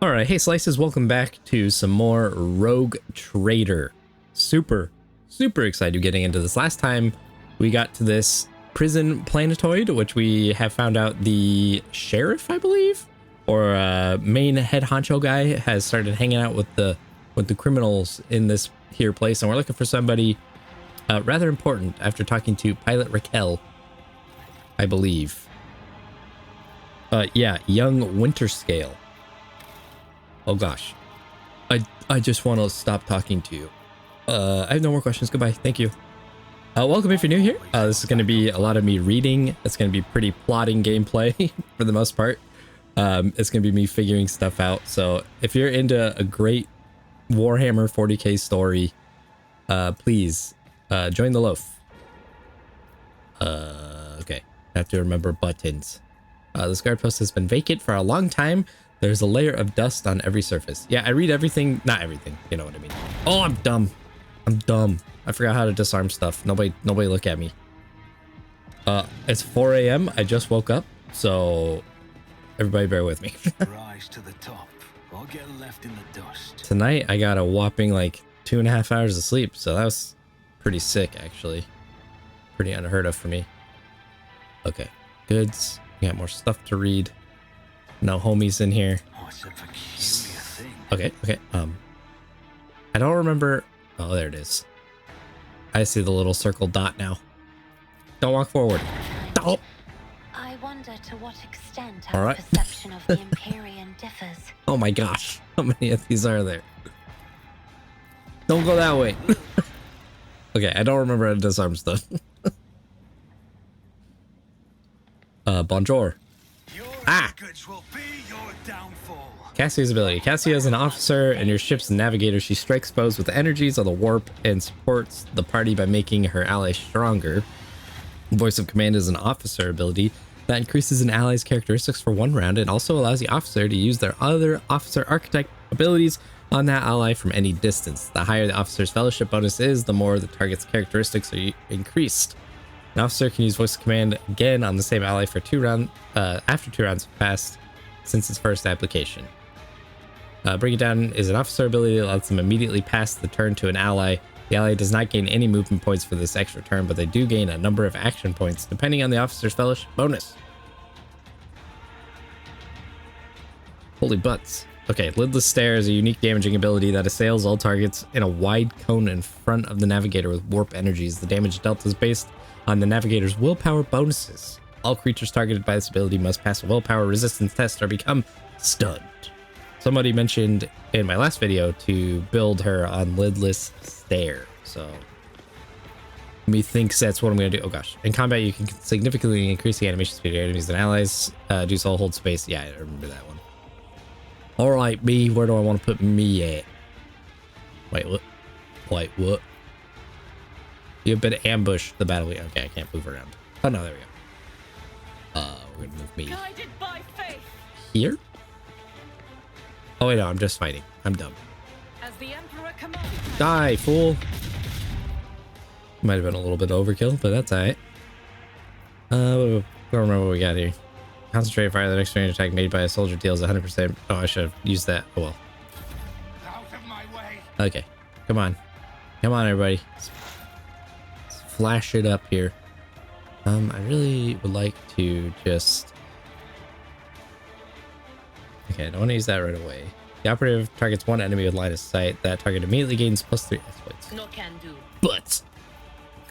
Alright, hey Slices, welcome back to some more Rogue Trader. Super excited getting into this. Last time we got to this prison planetoid, which we have found out the sheriff, I believe, or main head honcho guy has started hanging out with the criminals in this here place, and we're looking for somebody rather important after talking to Pilot Raquel, I believe. Yeah, young Winterscale. Oh gosh, I just want to stop talking to you. I have no more questions. Goodbye. Thank you. Welcome if you're new here. This is going to be a lot of me reading. It's going to be pretty plotting gameplay for the most part. It's going to be me figuring stuff out. So if you're into a great Warhammer 40k story, please join the Loaf. Okay, I have to remember buttons. This guard post has been vacant for a long time. There's a layer of dust on every surface. Yeah, I read everything. Not everything. You know what I mean. Oh, I'm dumb. I'm dumb. I forgot how to disarm stuff. Nobody look at me. It's 4 a.m. I just woke up, so everybody bear with me. Rise to the top or get left in the dust. Tonight, I got a whopping like 2.5 hours of sleep, so that was pretty sick, actually. Pretty unheard of for me. Okay, goods. We got more stuff to read. No homies in here. Oh, it's a peculiar thing. Okay. I don't remember. Oh, there it is. I see the little circle dot now. Don't walk forward. Oh. I wonder to what extent All our right. perception of the Empyrean differs. Oh my gosh. How many of these are there? Don't go that way. Okay, I don't remember how to disarm stuff. Bonjour. Will be your downfall. Cassia's ability. Cassia is an officer and your ship's navigator. She strikes foes with the energies of the warp and supports the party by making her allies stronger. Voice of command is an officer ability that increases an ally's characteristics for 1 round and also allows the officer to use their other officer archetype abilities on that ally from any distance. The higher the officer's fellowship bonus is, the more the target's characteristics are increased. An officer can use voice of command again on the same ally for 2 rounds after 2 rounds have passed since its first application. Bring It Down is an officer ability that lets them immediately pass the turn to an ally. The ally does not gain any movement points for this extra turn, but they do gain a number of action points depending on the officer's fellowship bonus. Holy butts. Okay, Lidless Stare is a unique damaging ability that assails all targets in a wide cone in front of the navigator with warp energies. The damage dealt is based on the navigator's willpower bonuses. All creatures targeted by this ability must pass a willpower resistance test or become stunned. Somebody mentioned in my last video to build her on Lidless Stare, so methinks that's what I'm going to do. Oh gosh. In combat, you can significantly increase the animation speed of your enemies and allies. Do so, hold space. Yeah, I remember that one. Alright, me. Where do I want to put me at? Wait, what? Wait, what? You've been ambushed. The battle. Okay, I can't move around. Oh no, there we go. We're gonna move me Guided by faith. here. Oh wait, no, I'm just fighting. I'm dumb. As the Emperor commands. Die, fool. Might have been a little bit overkill, but that's alright. I don't remember what we got here. Concentrate fire. The next range attack made by a soldier deals 100%. Oh, I should have used that. Oh well. Out of my way. Okay, come on, everybody. Let's flash it up here. I really would like to just. Okay, I don't want to use that right away. The operative targets 1 enemy with line of sight. That target immediately gains +3 exploits. No can do. But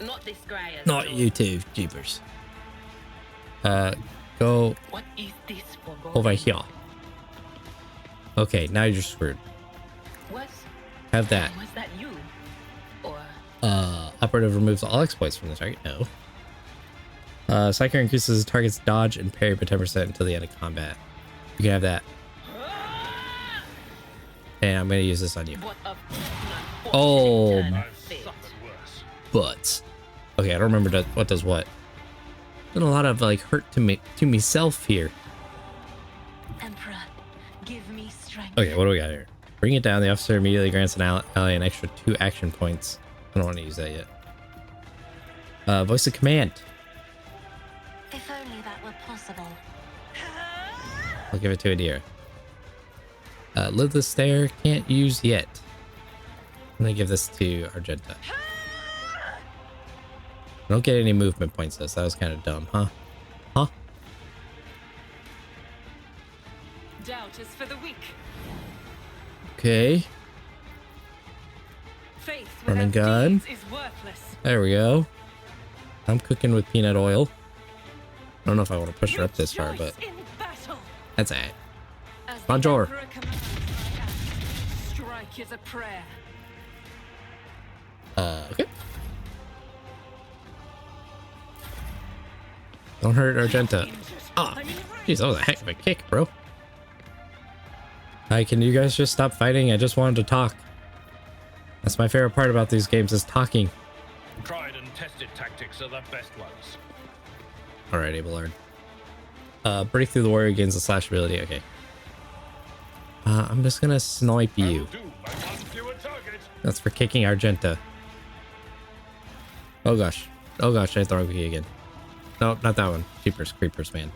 Not this guy. not you two, jeepers. Go What is this for? over here. Okay, now you're screwed. What? Have that. Was that you? Or Operative removes all exploits from the target. No. Psyker increases the target's dodge and parry by 10% until the end of combat. You can have that. And I'm gonna use this on you. what of? Oh, Fate. but okay, I don't remember what does what. Done a lot of like hurt to myself here. Emperor, give me strength. Okay, what do we got here? Bring It Down. The officer immediately grants an ally an extra 2 action points. I don't want to use that yet. Voice of command. If only that were possible. I'll give it to Adira. Lilith Stair, can't use yet. I'm gonna give this to Argenta. I don't get any movement points though, so that was kind of dumb, huh? Huh? Doubt is for the weak. Okay. Faith Running without gun. deeds is worthless. There we go. I'm cooking with peanut oil. I don't know if I want to push her up this far, but Rejoice in battle. that's it. As the Bonjour. Emperor commands, I act. Strike is a prayer. Okay. Don't hurt Argenta. Ah, jeez, that was a heck of a kick, bro. Hi, can you guys just stop fighting? I just wanted to talk. That's my favorite part about these games is talking. Tried and tested tactics are the best ones. All right, Abelard. Break through the warrior gains the slash ability. Okay. I'm just gonna snipe you. That's for kicking Argenta. Oh gosh. Oh gosh, I hit the wrong key again. No, not that one. Creepers, man.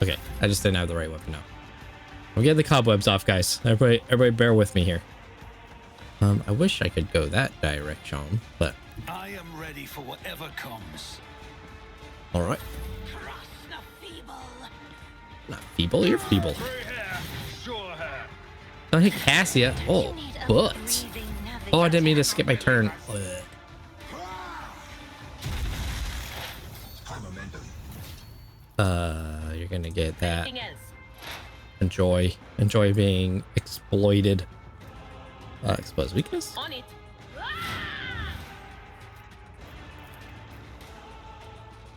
Okay, I just didn't have the right weapon now. I'm getting the cobwebs off, guys. Everybody bear with me here. I wish I could go that direction, but... I am ready for whatever comes. Alright. Cross the feeble. Not feeble, you're feeble. Free hair, sure hair. Don't hit Cassia. Oh, You need a but... breathing Oh, I didn't mean to navigator. skip my turn. You're gonna get that. Anything else? Enjoy being exploited. Exposed weakness. On it.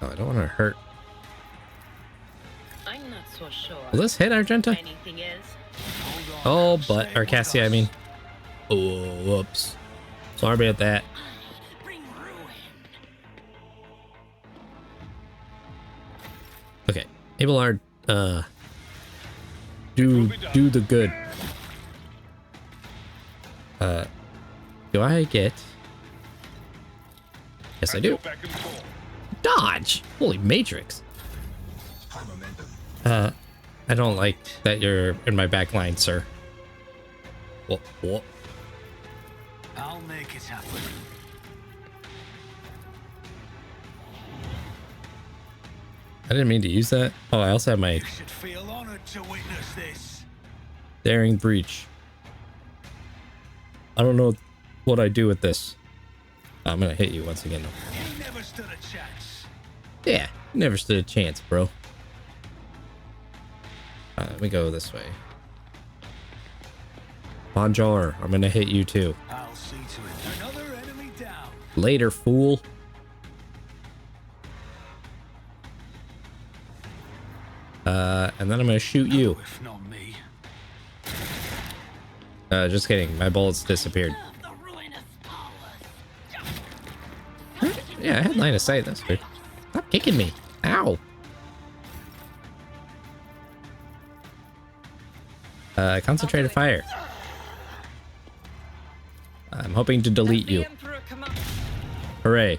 Oh, I don't want to hurt. I'm not so sure. Will this hit Argenta? Anything else? Oh, but or Cassia, I mean. Oh, whoops. Sorry about that. Bring ruin. Okay, Abelard, do the good. Do I get? Yes, I do. Back and forth. Dodge! Holy Matrix. I don't like that you're in my back line, sir. What? I'll make it happen. I didn't mean to use that. Oh, I also have my You should feel honored to witness this. daring breach. I don't know what I do with this. I'm gonna hit you once again, though. You never stood a chance. Yeah, never stood a chance, bro. Let me go this way. Bonjour, I'm gonna hit you too. I'll see to it. Another enemy down. Later, fool. And then I'm gonna shoot you. No, if not me. Just kidding. My bullets disappeared. The ruinous powers. Yeah, I had line of sight. That's weird. Stop kicking me. Ow. Concentrated fire. I'm hoping to delete The you. Emperor commands. Hooray.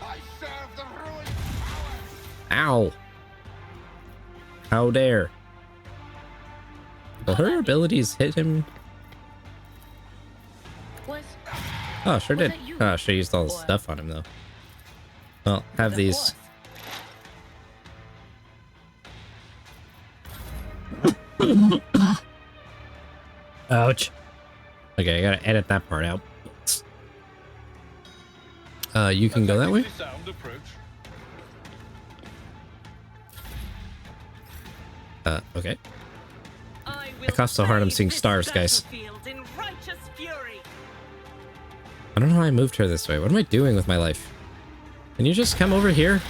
I serve the ruined Ow. How dare. Will her abilities hit him? Was Oh, sure did. that you? Oh, she used all the Or- stuff on him, though. Well, have that these. was? Ouch. Okay, I gotta edit that part out. You can go that way? Sound approach. Okay. I will It costs so hard I'm save seeing this stars, guys. battlefield in righteous fury. I don't know how I moved her this way. What am I doing with my life? Can you just come over here?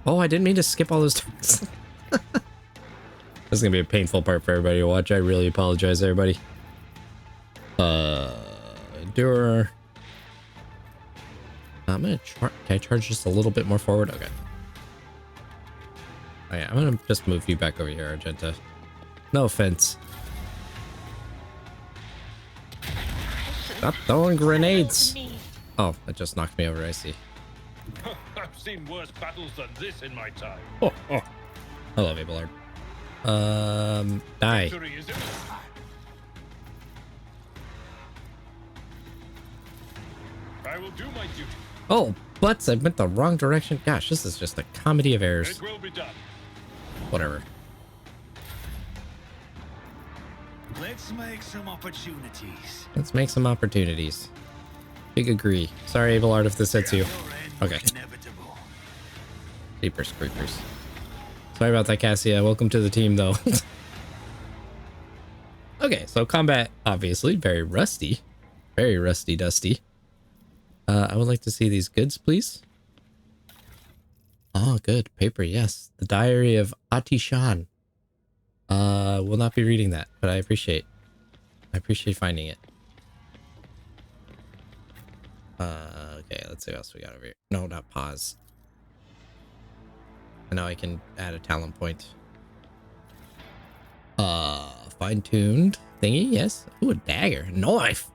Oh, I didn't mean to skip all those turns. This is gonna be a painful part for everybody to watch. I really apologize, everybody. Endure. I'm gonna can I charge just a little bit more forward? Okay. Oh, yeah, I'm gonna just move you back over here, Argenta. No offense. Stop throwing grenades. Oh, that just knocked me over, I see. I've seen worse battles than this in my time. Oh. I love Abelard. Die. Victory is imminent. I will do my duty. Oh, butts, I went the wrong direction. Gosh, this is just a comedy of errors. It will be done. Whatever. Let's make some opportunities. Let's make some opportunities. Big agree. Sorry, Abelard, if this hits you. Your end was Okay. inevitable. Jeepers creepers. Sorry about that, Cassia. Welcome to the team, though. Okay, so combat, obviously, very rusty. Very rusty dusty. I would like to see these goods, please. Oh, good. Paper, yes. The Diary of Atishan. Will not be reading that, but I appreciate finding it. Okay, let's see what else we got over here. No, not pause. And now I can add a talent point. Fine-tuned thingy, yes. Ooh, a dagger. Knife.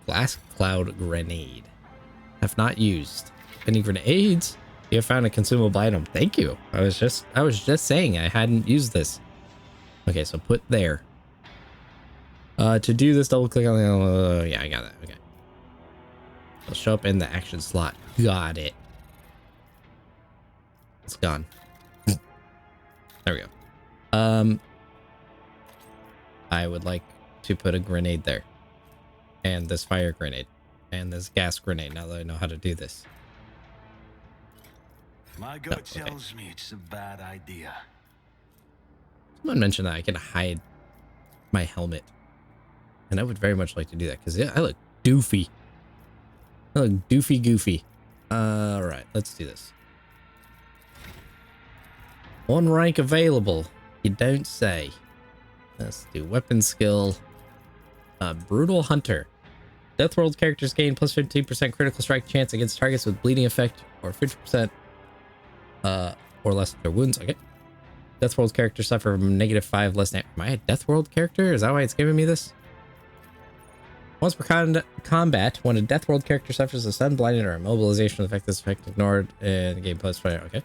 Glass cloud grenade. Have not used. Any grenades? You have found a consumable item. Thank you. I was just saying I hadn't used this. Okay, so put there. To do this, double click on the yeah, I got that. Okay. It'll show up in the action slot. Got it. It's gone. There we go. I would like to put a grenade there. And this fire grenade. And this gas grenade, now that I know how to do this. My gut okay. tells me it's a bad idea. Someone mentioned that I can hide my helmet. And I would very much like to do that, because yeah, I look doofy. I look doofy goofy. Alright, let's do this. One rank available. You don't say. Let's do weapon skill. Brutal Hunter. Deathworld characters gain plus 15% critical strike chance against targets with bleeding effect, or 50% or less of their wounds. Okay. Deathworld characters suffer from -5 less damage. Am I a Deathworld character? Is that why it's giving me this? Once per combat, when a Deathworld character suffers a stun, blinded, or immobilization effect, this effect ignored in the game plus fire. Okay.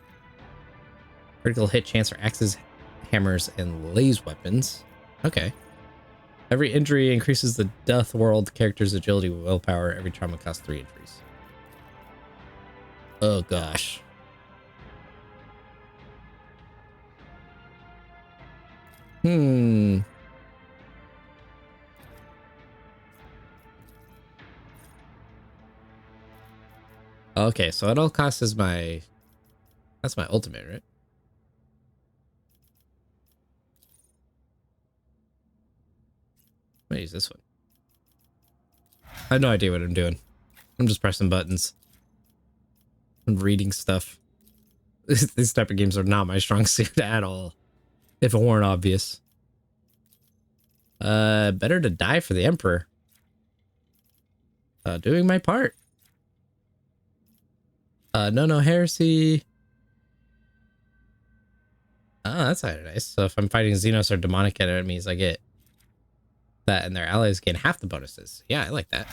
Critical hit chance for axes, hammers, and laser weapons. Okay. Every injury increases the Deathworld character's agility with willpower. Every trauma costs 3 injuries. Oh gosh. Okay, so at all costs is my... That's my ultimate, right? I'm gonna use this one. I have no idea what I'm doing. I'm just pressing buttons. I'm reading stuff. These type of games are not my strong suit at all. If it weren't obvious. Better to die for the Emperor. Doing my part. No heresy. Oh, that's kind of nice. So if I'm fighting Xenos or demonic enemies, I get that, and their allies gain half the bonuses. Yeah, I like that.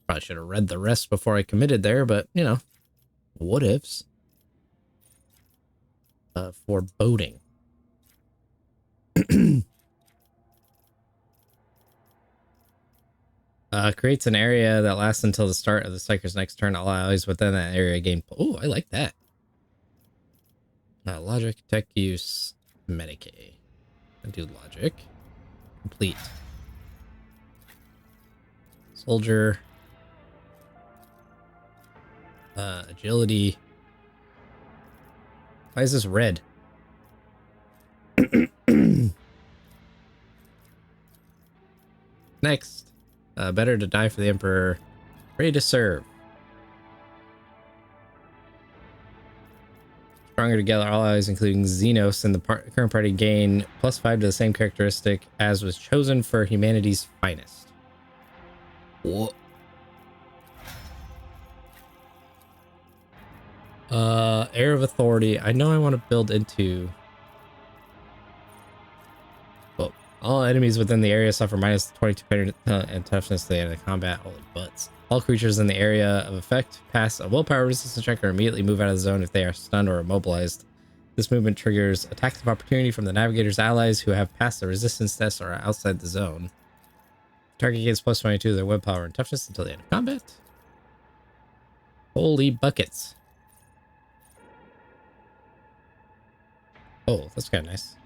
Probably should have read the rest before I committed there, but you know, what ifs? Foreboding. Creates an area that lasts until the start of the striker's next turn. All allies within that area gain. Oh, I like that. Logic, tech use, Medicaid. I do logic. Complete. Soldier. Agility. Why is this red? Next. Better to die for the Emperor. Ready to serve. Stronger together, all allies, including Xenos and the current party, gain +5 to the same characteristic as was chosen for humanity's finest. What? Air of Authority. I know I want to build into... Well, all enemies within the area suffer -22 and toughness to the end of the combat. Holy butts. All creatures in the area of effect pass a willpower resistance check or immediately move out of the zone if they are stunned or immobilized. This movement triggers attacks of opportunity from the navigator's allies who have passed the resistance test or are outside the zone. Target gains plus 22 to their willpower and toughness until the end of combat. Holy buckets. Oh, that's kind of nice.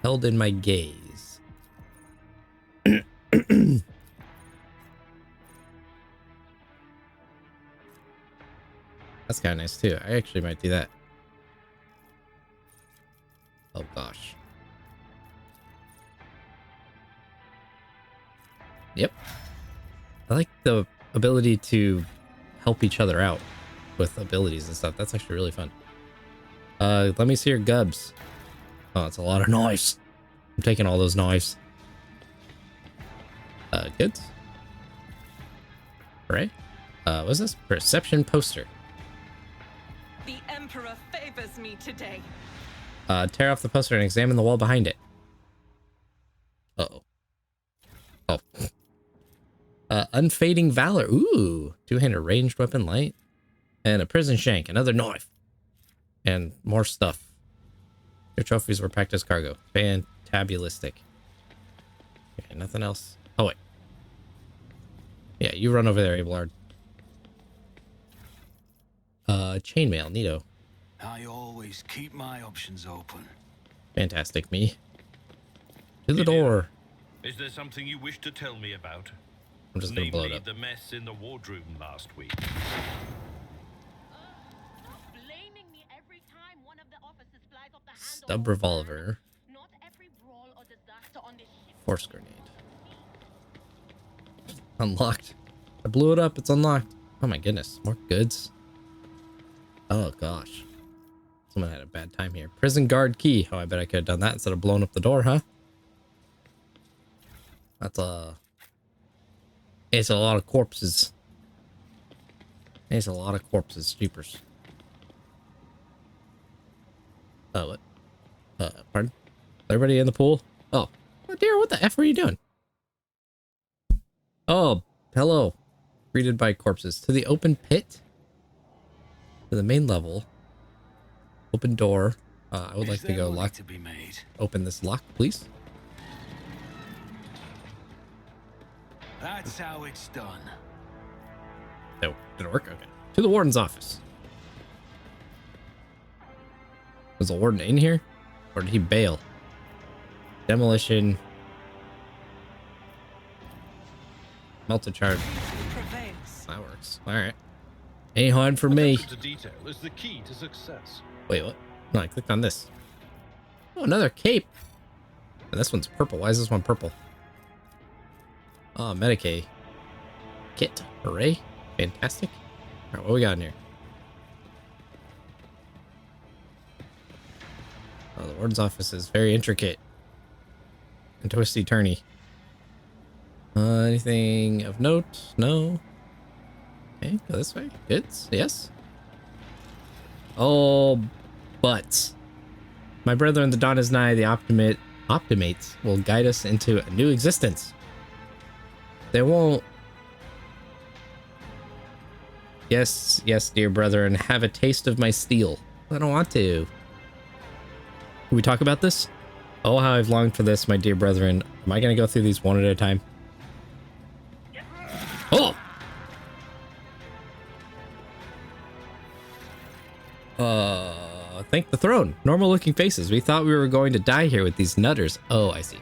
Held in my gaze. That's kind of nice too. I actually might do that. Oh gosh. Yep. I like the ability to help each other out with abilities and stuff. That's actually really fun. Let me see your gubs. Oh, it's a lot of knives. I'm taking all those knives. Good. Right. What's this? Perception poster. The Emperor favors me today. Tear off the poster and examine the wall behind it. Uh-oh. Oh. Unfading Valor. Ooh. Two-handed ranged weapon light. And a prison shank. Another knife. And more stuff. Your trophies were packed as cargo. Fantabulistic. Okay, nothing else. Oh, wait. Yeah, you run over there, Abelard. Chainmail. Neato. I always keep my options open. Fantastic, me. To the door. Is there something you wish to tell me about? I'm just gonna blow it Namely, up. the mess in the wardroom last week. Stop blaming me every time one of the officers flies off the handle. Stub revolver. Not every brawl or disaster on this ship. Force grenade. Unlocked. I blew it up. It's unlocked. Oh my goodness. More goods. Oh gosh. Someone had a bad time here. Prison guard key. Oh, I bet I could have done that instead of blowing up the door, huh? That's it's a lot of corpses. It's a lot of corpses. Jeepers. Oh, what? Pardon? Everybody in the pool? Oh. Oh dear, what the F are you doing? Oh, hello. Greeted by corpses. To the open pit? To the main level. Open door. I would like to go lock. To be made? Open this lock, please. That's how it's done. No, did it work? Okay. To the warden's office. Was the warden in here? Or did he bail? Demolition. Melted charge. Prevails. That works. Alright. Ain't hard for me. Attention to detail is the key to success. Wait, what? No, I clicked on this. Oh, another cape. And this one's purple. Why is this one purple? Oh, Medicaid. Kit. Hooray. Fantastic. Alright, what we got in here? Oh, the warden's office is very intricate. And twisty-turny. Anything of note? No. Okay, go this way. Goods? Yes. Oh, but my brother and the dawn is nigh. The optimates will guide us into a new existence. They won't. Yes, yes, dear brother, and have a taste of my steel. I don't want to. Can we talk about this? Oh, how I've longed for this, my dear brethren. Am I going to go through these one at a time? Oh! Thank the throne. Normal looking faces. We thought we were going to die here with these nutters. Oh, I see.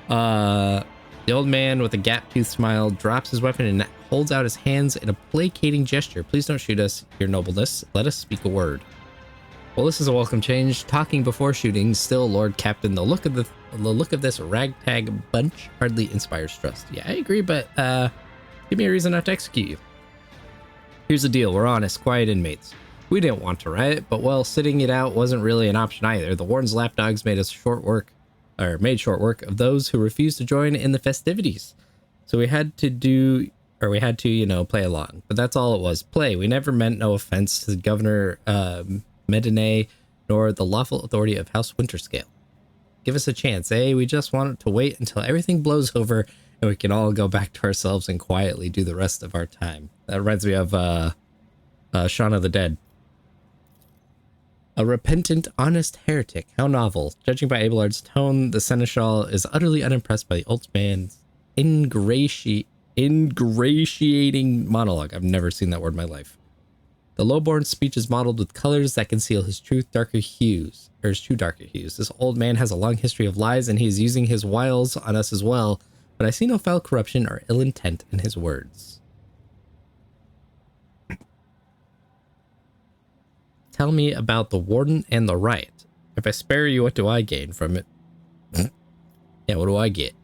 The old man with a gap-toothed smile drops his weapon and holds out his hands in a placating gesture. Please don't shoot us, your nobleness. Let us speak a word. Well, this is a welcome change. Talking before shooting. Still, Lord Captain, the look of this ragtag bunch hardly inspires trust. Yeah, I agree, but give me a reason not to execute you. Here's the deal. We're honest, quiet inmates. We didn't want to riot, but well, sitting it out wasn't really an option either. The warden's lapdogs made short work of those who refused to join in the festivities. So we had to, you know, play along. But that's all it was. Play. We never meant no offense to Governor Medinay nor the lawful authority of House Winterscale. Give us a chance, eh? We just wanted to wait until everything blows over and we can all go back to ourselves and quietly do the rest of our time. That reminds me of Shaun of the Dead. A repentant, honest heretic. How novel. Judging by Abelard's tone, the seneschal is utterly unimpressed by the old man's ingratiating monologue. I've never seen that word in my life. The lowborn speech is modeled with colors that conceal his true darker hues. This old man has a long history of lies, and he is using his wiles on us as well, but I see no foul corruption or ill intent in his words. Tell me about the warden and the riot. If I spare you, what do I gain from it? Yeah, what do I get?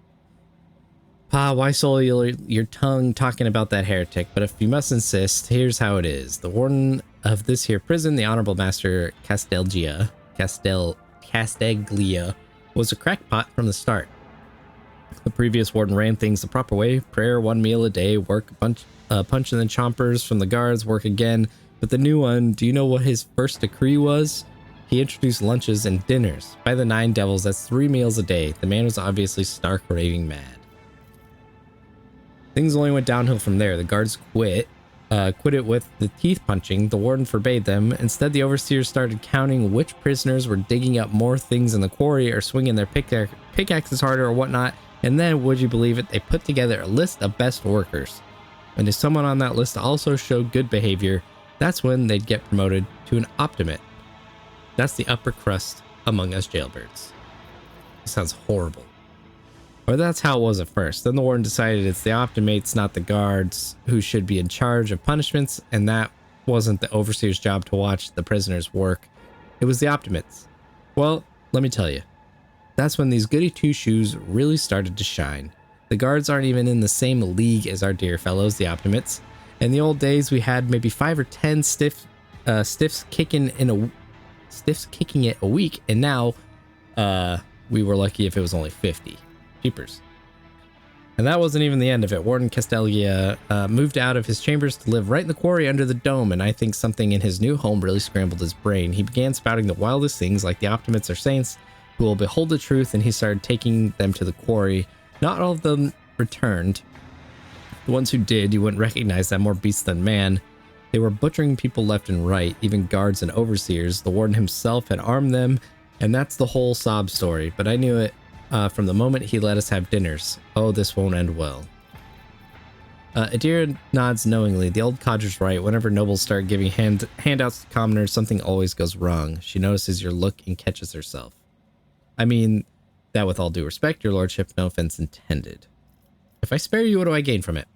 Pa, why soil your tongue talking about that heretic? But if you must insist, here's how it is. The warden of this here prison, the Honorable Master Casteglia, was a crackpot from the start. The previous warden ran things the proper way. Prayer, 1 meal a day, work, punch in the chompers from the guards, work again. But the new one, do you know what his first decree was? He introduced lunches and dinners. By the 9 devils, that's 3 meals a day. The man was obviously stark raving mad. Things only went downhill from there. The guards quit it with the teeth punching. The warden forbade them. Instead, the overseers started counting which prisoners were digging up more things in the quarry or swinging their pickaxes harder or whatnot. And then, would you believe it, they put together a list of best workers. And if someone on that list also showed good behavior, that's when they'd get promoted to an optimate. That's the upper crust among us jailbirds. It sounds horrible. Or that's how it was at first. Then the warden decided it's the optimates, not the guards, who should be in charge of punishments, and that wasn't the overseer's job to watch the prisoners work. It was the optimates. Well, let me tell you. That's when these goody two-shoes really started to shine. The guards aren't even in the same league as our dear fellows, the optimates. In the old days, we had maybe 5 or 10 stiffs kicking it a week, and now we were lucky if it was only 50. Jeepers. And that wasn't even the end of it. Warden Castelia moved out of his chambers to live right in the quarry under the dome, and I think something in his new home really scrambled his brain. He began spouting the wildest things like the optimates are saints who will behold the truth, and he started taking them to the quarry. Not all of them returned. The ones who did, you wouldn't recognize them, more beast than man. They were butchering people left and right, even guards and overseers. The warden himself had armed them, and that's the whole sob story. But I knew it from the moment he let us have dinners. Oh, this won't end well. Adira nods knowingly. The old codger's right. Whenever nobles start giving handouts to commoners, something always goes wrong. She notices your look and catches herself. I mean, that with all due respect, your lordship, no offense intended. If I spare you, what do I gain from it?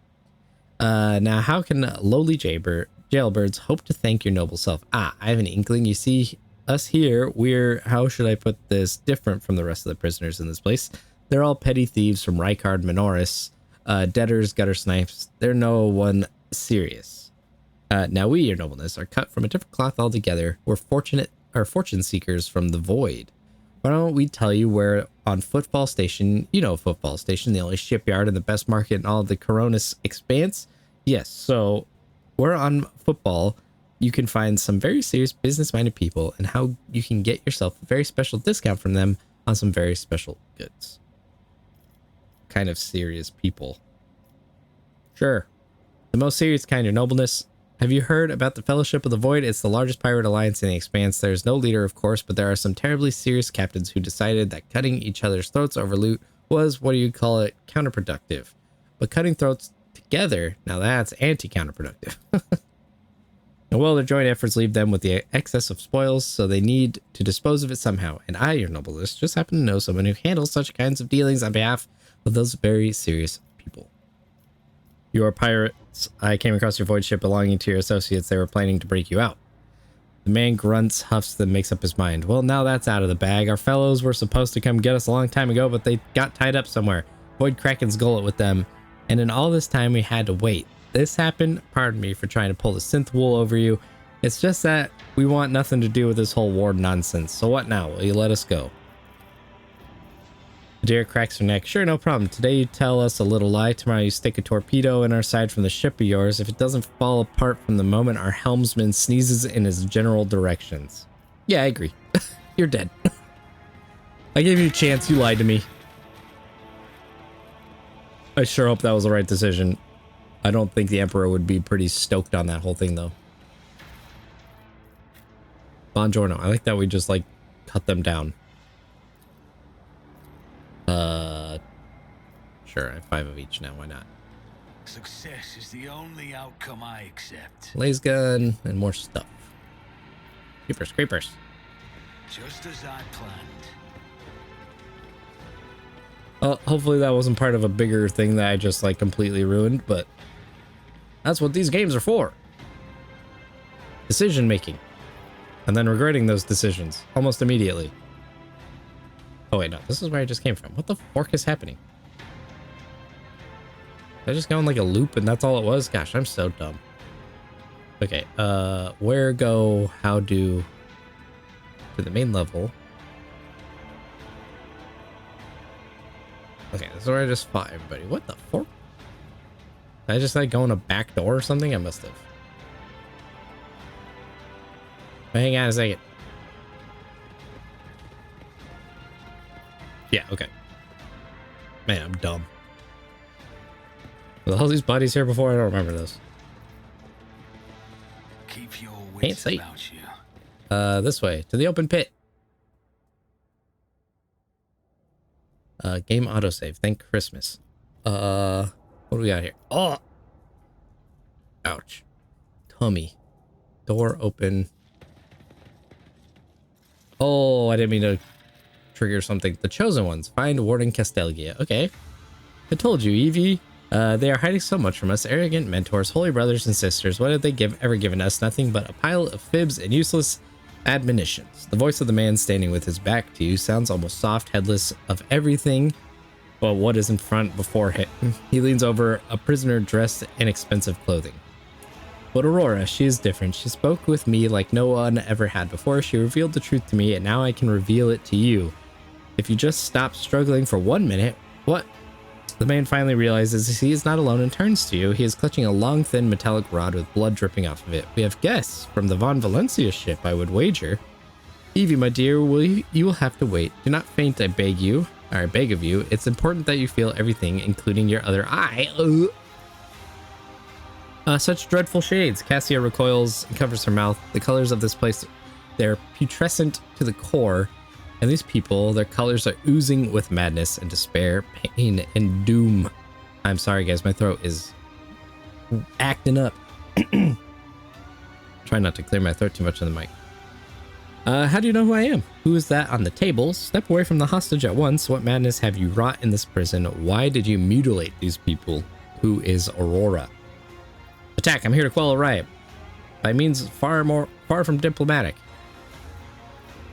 Now, how can lowly jailbirds hope to thank your noble self? I have an inkling. You see, us here, we're, how should I put this, different from the rest of the prisoners in this place. They're all petty thieves from Rykard Minoris, debtors, gutter snipes. They're no one serious. Now we, your nobleness, are cut from a different cloth altogether. We're fortune seekers from the void. Why don't we tell you we're on Footfall Station? You know Footfall Station, the only shipyard and the best market in all of the Coronis expanse. Yes, so we're on Football. You can find some very serious business-minded people and how you can get yourself a very special discount from them on some very special goods. Kind of serious people. Sure. The most serious kind of nobleness. Have you heard about the Fellowship of the Void? It's the largest pirate alliance in the Expanse. There's no leader, of course, but there are some terribly serious captains who decided that cutting each other's throats over loot was, what do you call it, counterproductive. But cutting throats together, now that's anti-counterproductive. And well, their joint efforts leave them with the excess of spoils, so they need to dispose of it somehow. And I, your nobleness, just happen to know someone who handles such kinds of dealings on behalf of those very serious people. You are pirates. I came across your void ship belonging to your associates. They were planning to break you out. The man grunts, huffs, then makes up his mind. Well, now that's out of the bag. Our fellows were supposed to come get us a long time ago, but they got tied up somewhere. Void Kraken's gullet with them. And in all this time, we had to wait. This happened. Pardon me for trying to pull the synth wool over you. It's just that we want nothing to do with this whole war nonsense. So what now? Will you let us go? Adira cracks her neck. Sure, no problem. Today you tell us a little lie. Tomorrow you stick a torpedo in our side from the ship of yours. If it doesn't fall apart from the moment our helmsman sneezes in his general directions. Yeah, I agree. You're dead. I gave you a chance. You lied to me. I sure hope that was the right decision. I don't think the Emperor would be pretty stoked on that whole thing, though. Buongiorno. I like that we just, like, cut them down. Sure, I have 5 of each now. Why not? Success is the only outcome I accept. Laser gun and more stuff. Creepers, creepers. Just as I planned. Well, hopefully that wasn't part of a bigger thing that I just, like, completely ruined, but that's what these games are for. Decision making. And then regretting those decisions almost immediately. Oh wait, no, this is where I just came from. What the fork is happening? Did I just go in like a loop and that's all it was? Gosh, I'm so dumb. Okay, where go, how do, to the main level. Okay, this is where I just fought everybody. What the fork? Did I just like go in a back door or something? I must have. Hang on a second. Yeah, okay. Man, I'm dumb. Were all these bodies here before? I don't remember those. Keep your Can't wits see. about you. This way to the open pit. Game autosave. Thank Christmas. What do we got here? Oh, ouch. Tummy. Door open. Oh, I didn't mean to trigger something. The chosen ones. Find Warden Castelia. Okay. I told you, Evie. They are hiding so much from us. Arrogant mentors, holy brothers and sisters. What have they ever given us? Nothing but a pile of fibs and useless admonitions. The voice of the man standing with his back to you sounds almost soft, headless of everything but what is in front before him. He leans over, a prisoner dressed in expensive clothing. But Aurora, she is different. She spoke with me like no one ever had before. She revealed the truth to me, and now I can reveal it to you. If you just stop struggling for 1 minute, what? The man finally realizes he is not alone and turns to you. He is clutching a long, thin metallic rod with blood dripping off of it. We have guests from the Von Valencia ship, I would wager. Evie, my dear, you will have to wait. Do not faint, I beg you. Or I beg of you. It's important that you feel everything, including your other eye. Such dreadful shades. Cassia recoils and covers her mouth. The colors of this place, they're putrescent to the core. And these people, their colors are oozing with madness and despair, pain, and doom. I'm sorry, guys. My throat is acting up. Try not to clear my throat too much on the mic. How do you know who I am? Who is that on the table? Step away from the hostage at once. What madness have you wrought in this prison? Why did you mutilate these people? Who is Aurora? Attack! I'm here to quell a riot. By means far from diplomatic.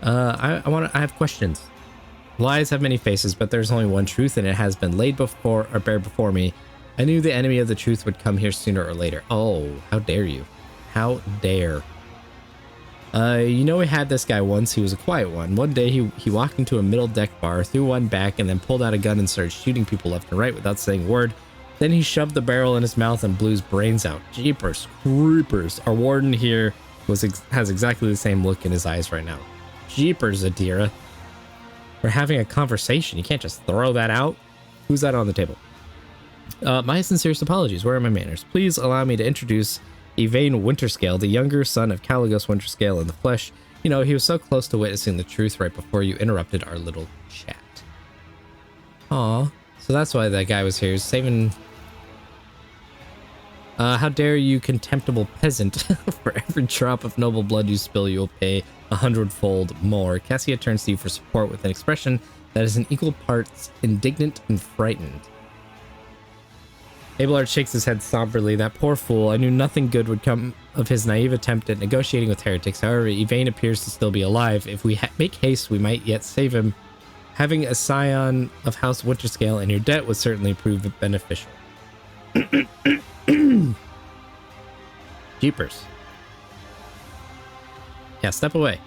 I have questions. Lies have many faces, but there's only one truth, and it has been laid before or bare before me. I knew the enemy of the truth would come here sooner or later. Oh, how dare you? How dare? You know, we had this guy once. He was a quiet one. One day he walked into a middle deck bar, threw one back, and then pulled out a gun and started shooting people left and right without saying a word. Then he shoved the barrel in his mouth and blew his brains out. Jeepers creepers. Our warden here has exactly the same look in his eyes right now. Jeepers, Adira. We're having a conversation. You can't just throw that out. Who's that on the table? My sincerest apologies. Where are my manners? Please allow me to introduce Yvain Winterscale, the younger son of Caligos Winterscale in the flesh. You know, he was so close to witnessing the truth right before you interrupted our little chat. Aw. So that's why that guy was here, saving... how dare you, contemptible peasant. For every drop of noble blood you spill, you'll pay 100-fold more. Cassia turns to you for support with an expression that is in equal parts indignant and frightened. Abelard shakes his head somberly. That poor fool. I knew nothing good would come of his naive attempt at negotiating with heretics. However, Yvain appears to still be alive. If we make haste, we might yet save him. Having a scion of House Winterscale in your debt would certainly prove beneficial. Jeepers. Yeah, step away.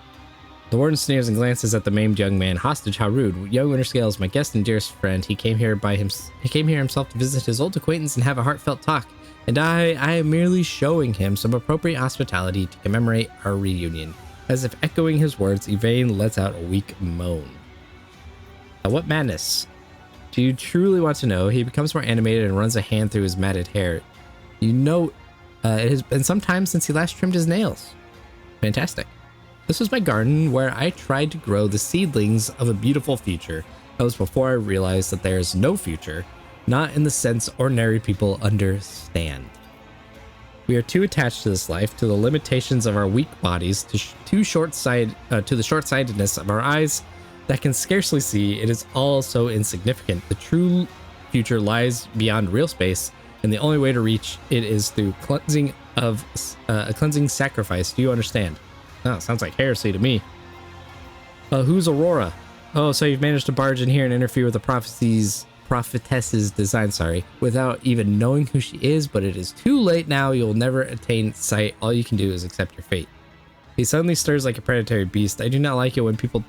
The warden sneers and glances at the maimed young man. Hostage, how rude. Young Winterscale is my guest and dearest friend. He came here himself to visit his old acquaintance and have a heartfelt talk. And I am merely showing him some appropriate hospitality to commemorate our reunion. As if echoing his words, Yvain lets out a weak moan. What madness? Do you truly want to know? He becomes more animated and runs a hand through his matted hair. You know, it has been some time since he last trimmed his nails. Fantastic. This was my garden where I tried to grow the seedlings of a beautiful future. That was before I realized that there is no future, not in the sense ordinary people understand. We are too attached to this life, to the limitations of our weak bodies, to the short-sightedness of our eyes that can scarcely see. It is all so insignificant. The true future lies beyond real space, and the only way to reach it is through a cleansing sacrifice. Do you understand? Oh, sounds like heresy to me. Who's Aurora? Oh, so you've managed to barge in here and interfere with the prophetess's design, without even knowing who she is, but it is too late now. You'll never attain sight. All you can do is accept your fate. He suddenly stirs like a predatory beast. I do not like it when people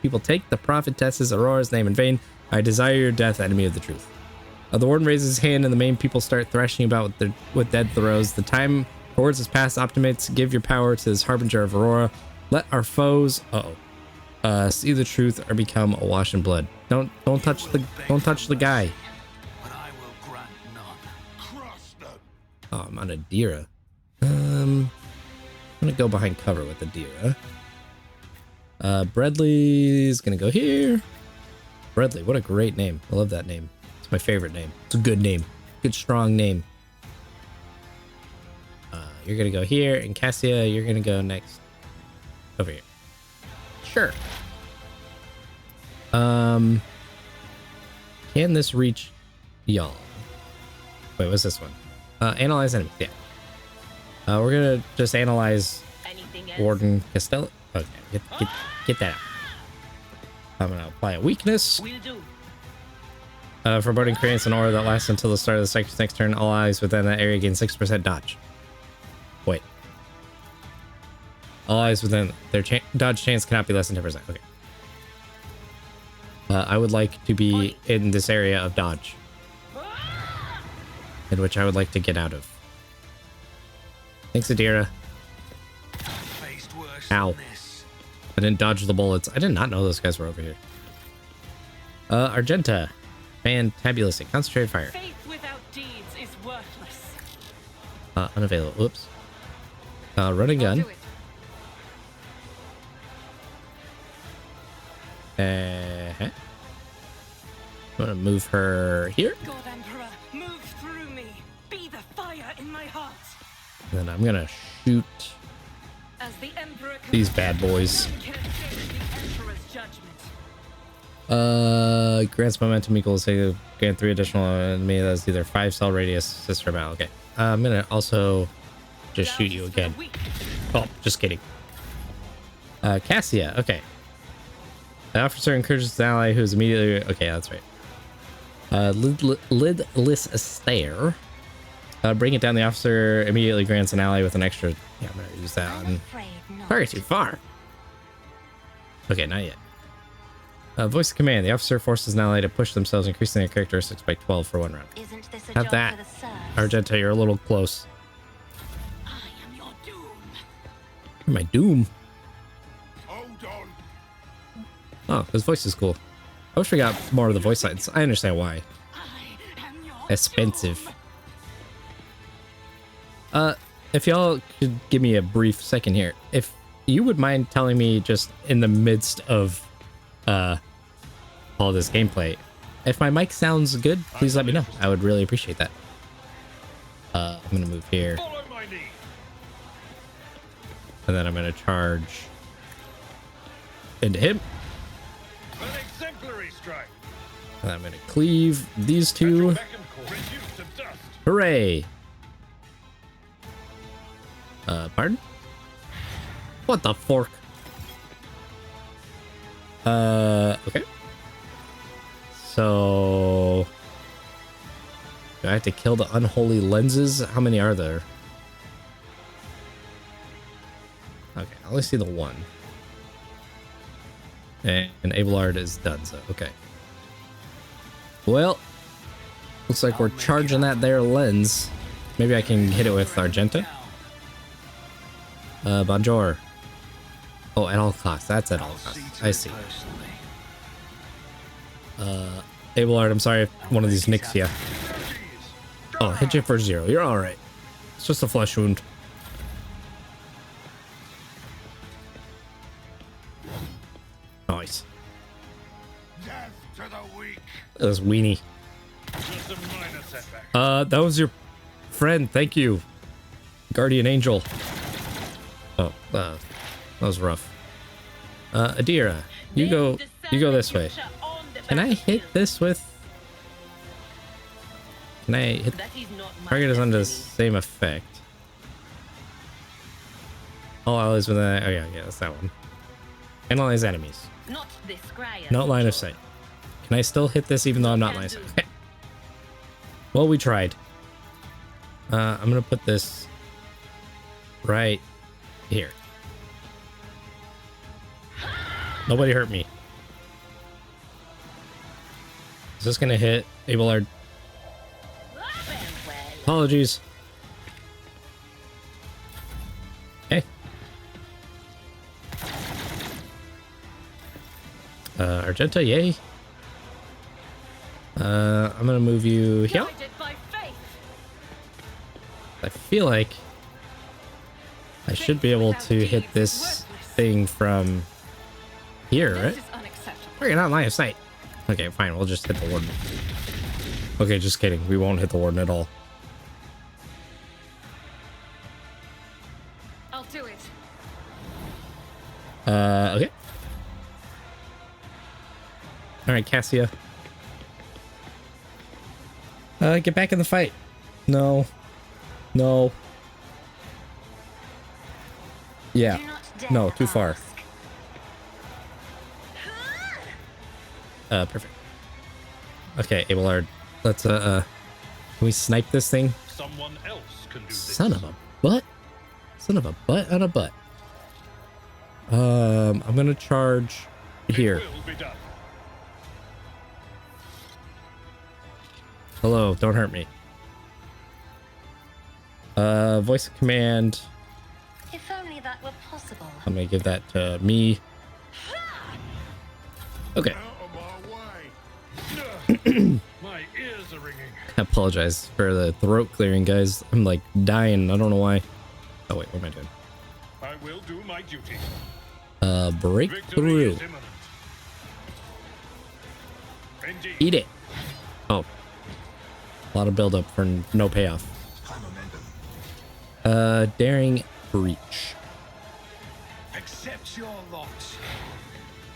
people take the prophetess's Aurora's name in vain. I desire your death, enemy of the truth. The warden raises his hand and the main people start thrashing about with dead throws. The time towards his past. Optimates, give your power to this harbinger of Aurora. Let our foes see the truth or become awash in blood. Don't touch the guy. But I will grant none. Oh, I'm on a Dira. I'm gonna go behind cover with the Dira. Bradley's gonna go here. Bradley, what a great name. I love that name. It's my favorite name. It's a good name. Good, strong name. You're gonna go here, and Cassia, you're gonna go next over here. Sure. Can this reach y'all? Wait, what's this one? Analyze enemies. Yeah. We're gonna just analyze Warden Castello. Okay, get that out. I'm gonna apply a weakness. For Boarding creates an aura that lasts until the start of the sector's next turn. All eyes within that area gain 6% dodge. Wait. All eyes within their dodge chance cannot be less than 10%. Okay. I would like to be in this area of dodge, in which I would like to get out of. Thanks, Adira. Ow. I didn't dodge the bullets. I did not know those guys were over here. Argenta. Fantabulously. Concentrated fire. Faith without deeds is worthless. Unavailable. Oops. Run and gun. I'm gonna move her here. God Emperor, move through me. Be the fire in my heart. And then I'm gonna shoot As the Emperor these bad boys. can escape the Emperor's judgment. Grants momentum equals say grant 3 additional enemy. That's either 5 cell radius, sister amount. Okay. I'm gonna also just shoot you again. Oh, just kidding. Cassia. Okay. The officer encourages an ally who is immediately... Okay, that's right. Lidless stare. Bring it down. The officer immediately grants an ally with an extra... Yeah, I'm going to use that one. Very too far. Okay, not yet. Voice of command. The officer forces an ally to push themselves, increasing their characteristics by 12 for 1 round. Isn't this a Have job that. for the serfs? Argenta, you're a little close. I am your doom. You're my doom. Hold on. Oh, his voice is cool. I wish we got more of the voice lines. I understand why. I am your Expensive. doom. If y'all could give me a brief second here. If you would mind telling me just in the midst of all this gameplay, if my mic sounds good, please let me know. I would really appreciate that. I'm gonna move here. Follow my lead. And then I'm gonna charge into him. An exemplary strike. And I'm gonna cleave these two. Back and core reduced to dust. Hooray! Pardon? What the fork? Okay. So... do I have to kill the unholy lenses? How many are there? Okay, I only see the one. And Abelard is done, so okay. Well, looks like we're charging that there lens. Maybe I can hit it with Argenta. Bonjour. Oh, at all costs. That's at all costs. I see. Abelard, I'm sorry if one of these nicks you. Oh, hit you for 0. You're alright. It's just a flesh wound. Nice. Death to the weak. This weenie. Just a minor setback. That was your friend. Thank you. Guardian Angel. Oh, that was rough. Adira, you go this way. Can I hit this with? Can I hit? Target is under the same effect. All allies with that. Oh yeah, that's that one. Analyze enemies. Not this Graya. Not line of sight. Can I still hit this even though I'm not line of sight? Okay. Well, we tried. I'm gonna put this right here. Nobody hurt me. Is this gonna hit Abelard? Apologies. Hey. Argenta, yay. I'm gonna move you here. I feel like I should be able to hit this thing from here, right? We're not line of sight. Okay, fine. We'll just hit the warden. Okay, just kidding. We won't hit the warden at all. I'll do it. Okay. All right, Cassia. Get back in the fight. No. No. Yeah. No, too far. Perfect. Okay, Abelard. Let's, can we snipe this thing? Someone else can do this. Son of a butt. Son of a butt on a butt. I'm gonna charge here. It will be done. Hello, don't hurt me. Voice of command. If only that were possible. I'm gonna give that to me. Okay. My ears are ringing. I apologize for the throat clearing, guys. I'm like dying. I don't know why. Oh wait, what am I doing? I will do my duty. Break Victory through. is imminent. Indeed. Eat it. Oh. A lot of buildup for no payoff. Daring breach. Accept your lot.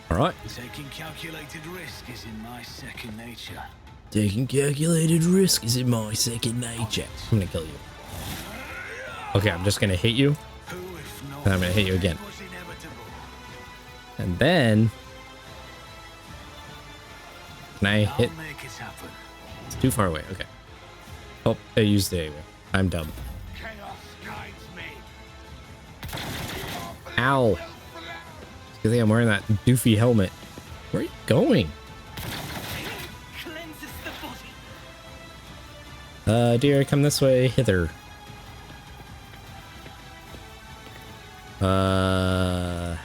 Alright. Taking calculated risk is in my second nature. Taking calculated risk is in my second nature. I'm gonna kill you. Okay, I'm just gonna hit you. Who, if not, And I'm gonna hit you again. was inevitable. And then can I hit? I'll make it happen. It's too far away. Okay. Oh, I used it anyway. I'm dumb. Chaos guides me. Ow. I think I'm wearing that doofy helmet. Where are you going? Cleanses the body. Dear, come this way, hither. I'll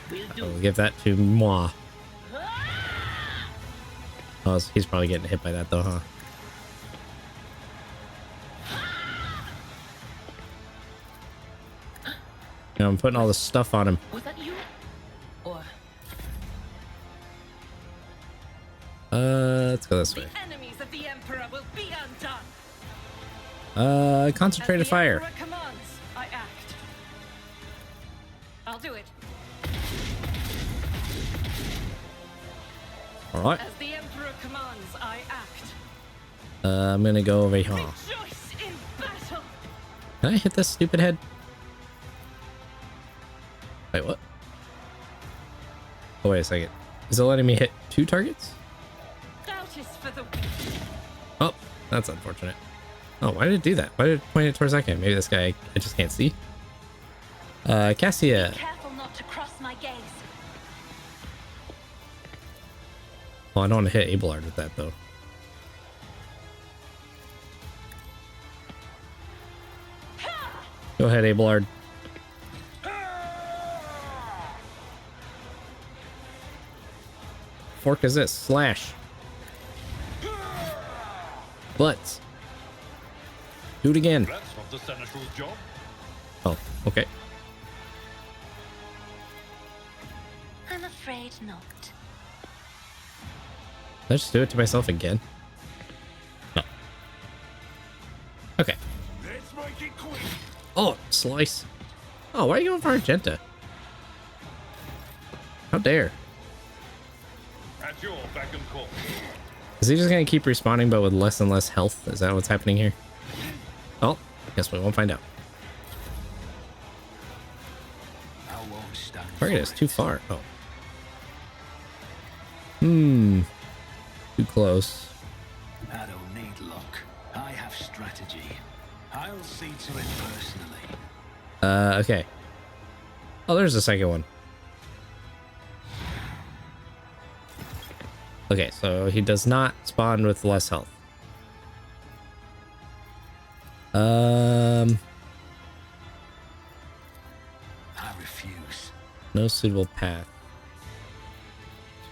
give that to moi. Oh, he's probably getting hit by that though, huh? You know, I'm putting all this stuff on him. Was that you? Or Let's go this way. the enemies of the Emperor will be undone. Concentrated As the fire. Emperor commands, I act. I'll do it. All right. As the Emperor commands, I act. I'm gonna go over here. Rejoice in battle. Can I hit this stupid head? Wait, what? Oh, wait a second. Is it letting me hit 2 targets? Doubt is for the weak. Oh, that's unfortunate. Oh, why did it do that? Why did it point it towards that guy? Maybe this guy I just can't see. Cassia. Careful not to cross my gaze. Well, I don't want to hit Abelard with that though. Go ahead, Abelard. Fork is this? Slash. But do it again. That's not the seneschal's job. Oh, okay. I'm afraid not. Did I just do it to myself again? No. Okay. Let's make it quick. Oh, slice. Oh, why are you going for Argenta? How dare. At your beck and call. Is he just gonna keep respawning but with less and less health? Is that what's happening here? Oh, guess we won't find out. I won't stand Target for is too it. far. Oh. Too close. I don't need luck. I have strategy. I'll see to it personally. Okay. Oh, there's the second one. Okay, so he does not spawn with less health. I refuse. No suitable path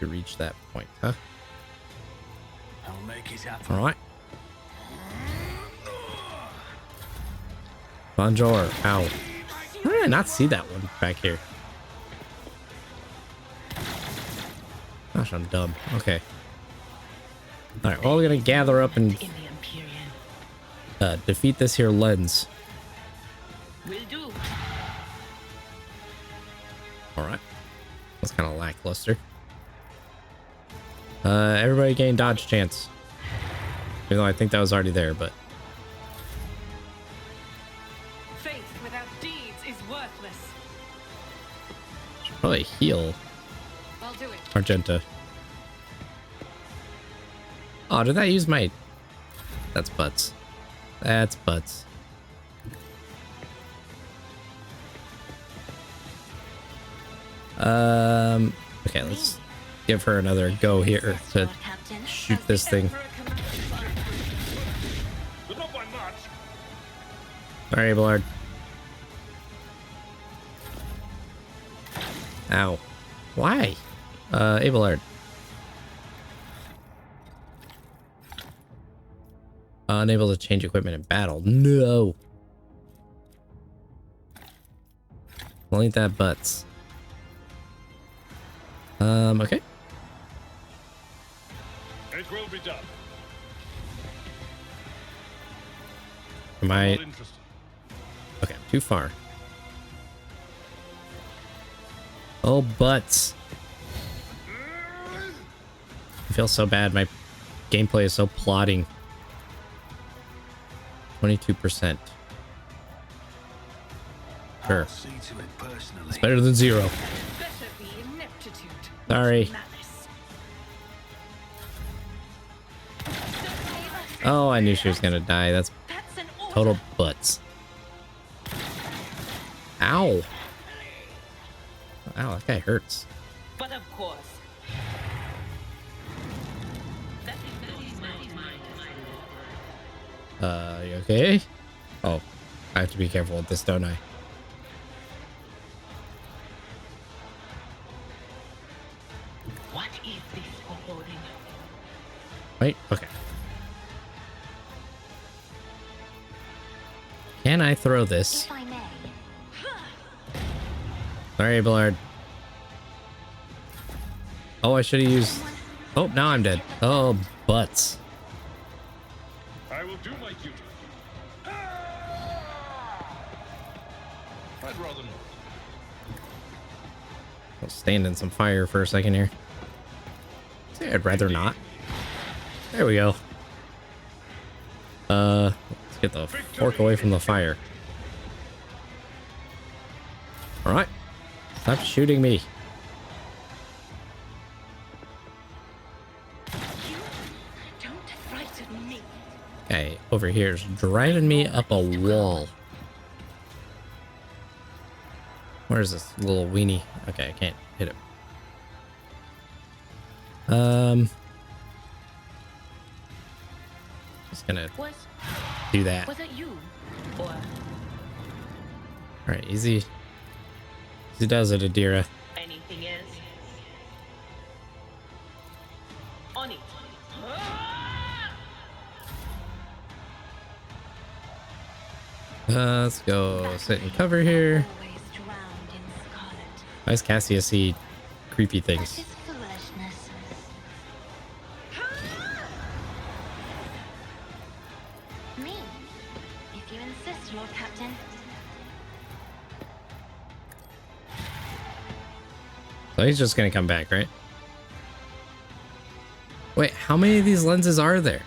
to reach that point, huh? I'll make it happen. All right. Bonjour. Ow. How did I not see that one back here? Gosh, I'm dumb. Okay. All right. Well, we're gonna gather up and In the Empyrean. defeat this here lens. Will do. All right. That's kind of lackluster. Everybody gain dodge chance. Even though I think that was already there, but Faith without deeds is worthless. should probably heal I'll do it. Argenta. Oh, did I use my... That's butts. That's butts. Okay, let's give her another go here to Captain. shoot this thing. But not by much. Sorry, Abelard. Ow. Why? Abelard. Unable to change equipment in battle. No. Well, ain't that butts. Okay. It will be done. Am I... Not interested. Okay, too far. Oh, butts. I feel so bad. My gameplay is so plodding. 22%. Sure. I'll see to it personally. It's better than 0. Better be ineptitude. Sorry. Malice. Oh, I knew she was gonna die. That's That's an order. total butts. Ow. Ow, that guy hurts. But of course. You okay? Oh, I have to be careful with this, don't I? What is this foreboding? Wait, okay. Can I throw this? If I may. Sorry, Abelard. Oh, I should have used... Oh, now I'm dead. Oh, butts. I will do my duty. I'd rather not. I'll stand in some fire for a second here. Say I'd rather not. There we go. Let's get the fork away from the fire. Alright. Stop shooting me. You don't frighten me. Okay, over here is driving me up a wall. Where's this little weenie? Okay, I can't hit him. Just gonna do that. Was it you? Or Alright, easy. Easy does it, Adira. anything else? On it. Let's go sit and cover here. Always drowned in scarlet. Why does Cassius see creepy That things? is foolishness. Me? If you insist, Lord Captain. So he's just gonna come back, right? Wait, how many of these lenses are there?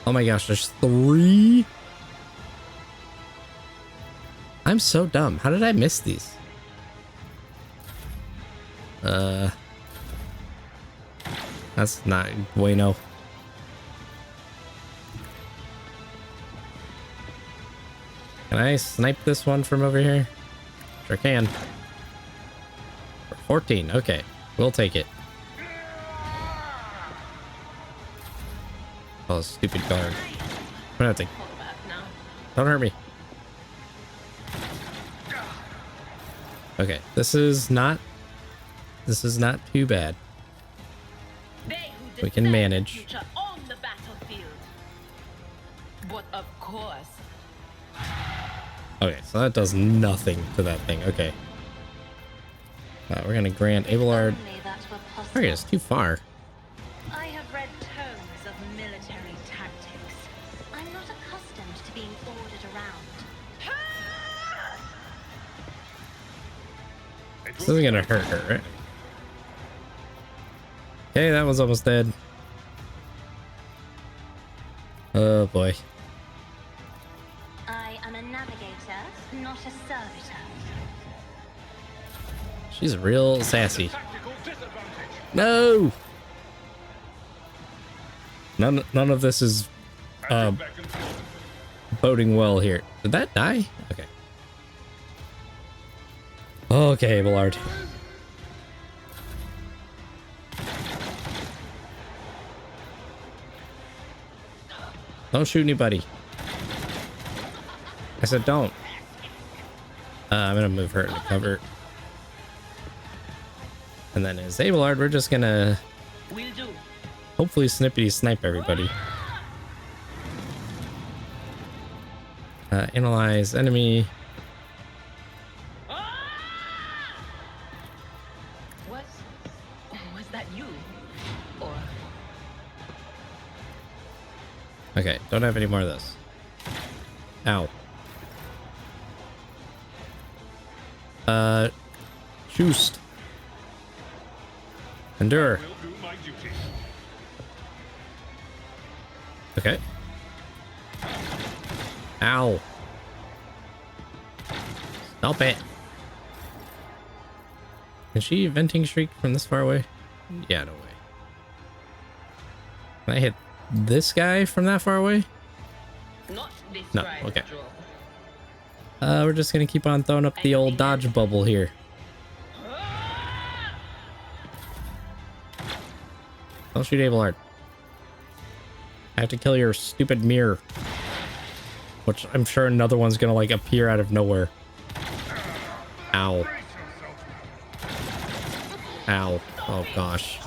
Oh my gosh, there's 3? I'm so dumb. How did I miss these? That's not bueno. Can I snipe this one from over here? Sure can. 14, okay. We'll take it. Oh, stupid guard. I'm gonna have to... Fall back now. Don't hurt me. Okay, this is not too bad. They who We can defend manage. the future on the battlefield. But of course, Okay, so that does nothing to that thing. Okay. We're gonna grant Abelard. Only that were possible. Sorry, it's too far. I have read tomes of military tactics. I'm not accustomed to being ordered around. This isn't gonna hurt her, right? Okay, that one's almost dead. Oh boy. I am a navigator, not a servitor. She's real sassy. Tactical disadvantage. No! None of this is Back and forth. boding well here. Did that die? Okay. Okay, Abelard. Don't shoot anybody. I said don't. I'm gonna move her to cover. And then as Abelard, we're just gonna will do. hopefully snippety snipe everybody. Analyze enemy. Was that you? Or Okay, don't have any more of this. Ow. Shoost. Endure. Will do my duty. Okay. Ow. Stop it. Can she venting shriek from this far away? Yeah, no way. Can I hit this guy from that far away? not this No, ride, okay. Joe. We're just gonna keep on throwing up the old dodge bubble here. Don't shoot Abelard. I have to kill your stupid mirror. Which I'm sure another one's gonna like appear out of nowhere. Ow. Ow. Oh gosh.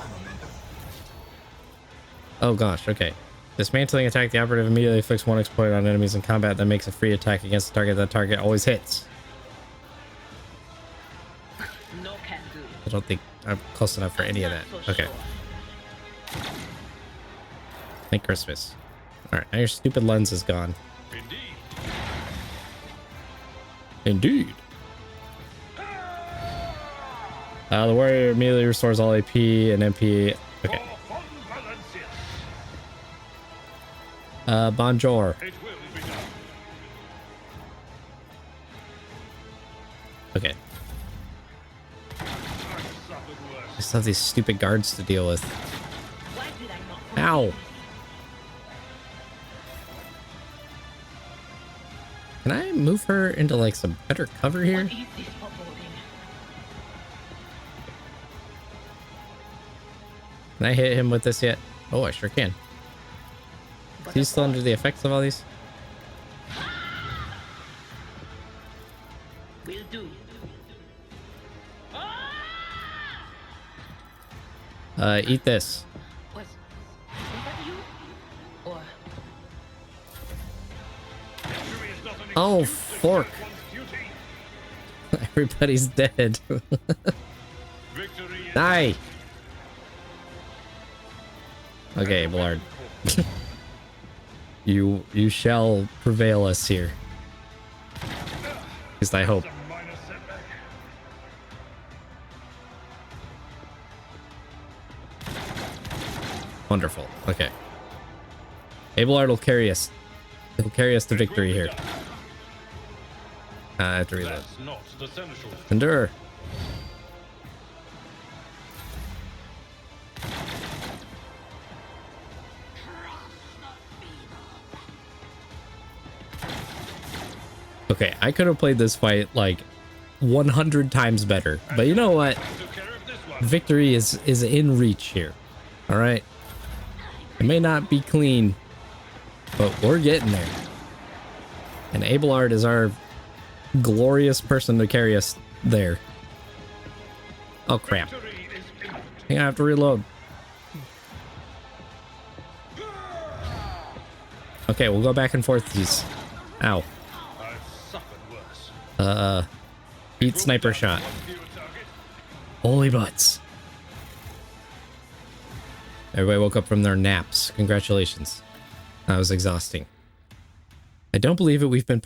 Oh gosh, okay. Dismantling attack, the operative immediately inflicts one exploit on enemies in combat that makes a free attack against the target. That target always hits. No can do. I don't think I'm close enough for any of that. Not so Okay. sure. Thank Christmas. Alright, now your stupid lens is gone. Indeed. Indeed. The warrior immediately restores all AP and MP. Okay. For fun, Valencius. Bonjour. It will be done. Okay. I've suffered worse. I still have these stupid guards to deal with. Why did I not? Ow. Can I move her into like some better cover here? What is this foreboding? Can I hit him with this yet? Oh, I sure can. Is he still under the effects of all these? Will do. Eat this. Was that you? Or Oh, fork. Everybody's dead. Die. Okay, Blard. You shall prevail us here. At least I hope. Wonderful. Okay. Abelard will carry us. He'll carry us to victory here. I have to reload. Endure. Okay, I could have played this fight like 100 times better, but you know what? Victory is in reach here. All right. It may not be clean, but we're getting there. And Abelard is our glorious person to carry us there. Oh crap. I have to reload. Okay, we'll go back and forth these. Ow. Eat sniper shot. Holy butts. Everybody woke up from their naps. Congratulations. That was exhausting. I don't believe we've been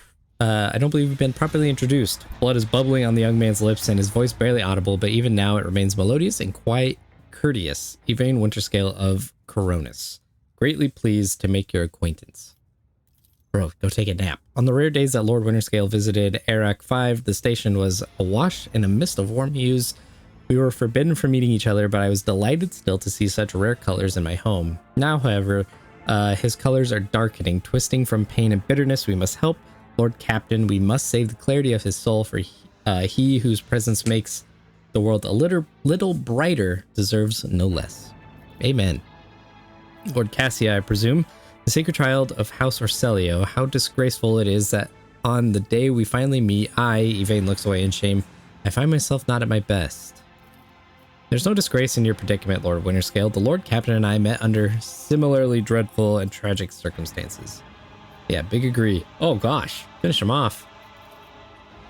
properly introduced. Blood is bubbling on the young man's lips and his voice barely audible, but even now it remains melodious and quite courteous. Yvain Winterscale of Coronis. Greatly pleased to make your acquaintance. Bro, go take a nap. On the rare days that Lord Winterscale visited Arak 5, the station was awash in a mist of warm hues. We were forbidden from meeting each other, but I was delighted still to see such rare colors in my home. Now, however, his colors are darkening, twisting from pain and bitterness. We must help Lord Captain. We must save the clarity of his soul, for he whose presence makes the world a little brighter deserves no less. Amen. Lord Cassia, I presume. The sacred child of House Orselio, how disgraceful it is that on the day we finally meet, Yvain looks away in shame, I find myself not at my best. There's no disgrace in your predicament, Lord Winterscale. The Lord Captain and I met under similarly dreadful and tragic circumstances. Yeah, big agree. Oh gosh, finish him off.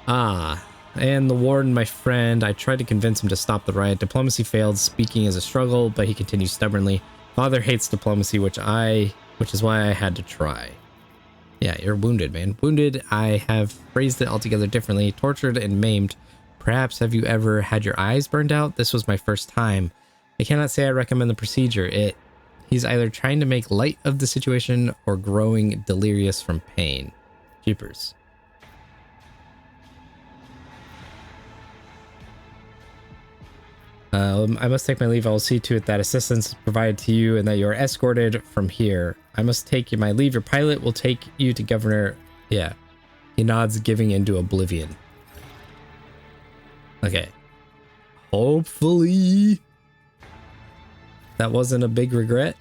And the warden, my friend, I tried to convince him to stop the riot. Diplomacy failed, speaking is a struggle, but he continues stubbornly. Father hates diplomacy, which is why I had to try. Yeah, you're wounded, man. Wounded, I have phrased it altogether differently. Tortured and maimed. Perhaps have you ever had your eyes burned out? This was my first time. I cannot say I recommend the procedure. He's either trying to make light of the situation or growing delirious from pain. Jeepers. I must take my leave. I will see to it that assistance is provided to you and that you are escorted from here. I must take my leave. Your pilot will take you to Governor... Yeah. He nods, giving into oblivion. Okay. Hopefully that wasn't a big regret.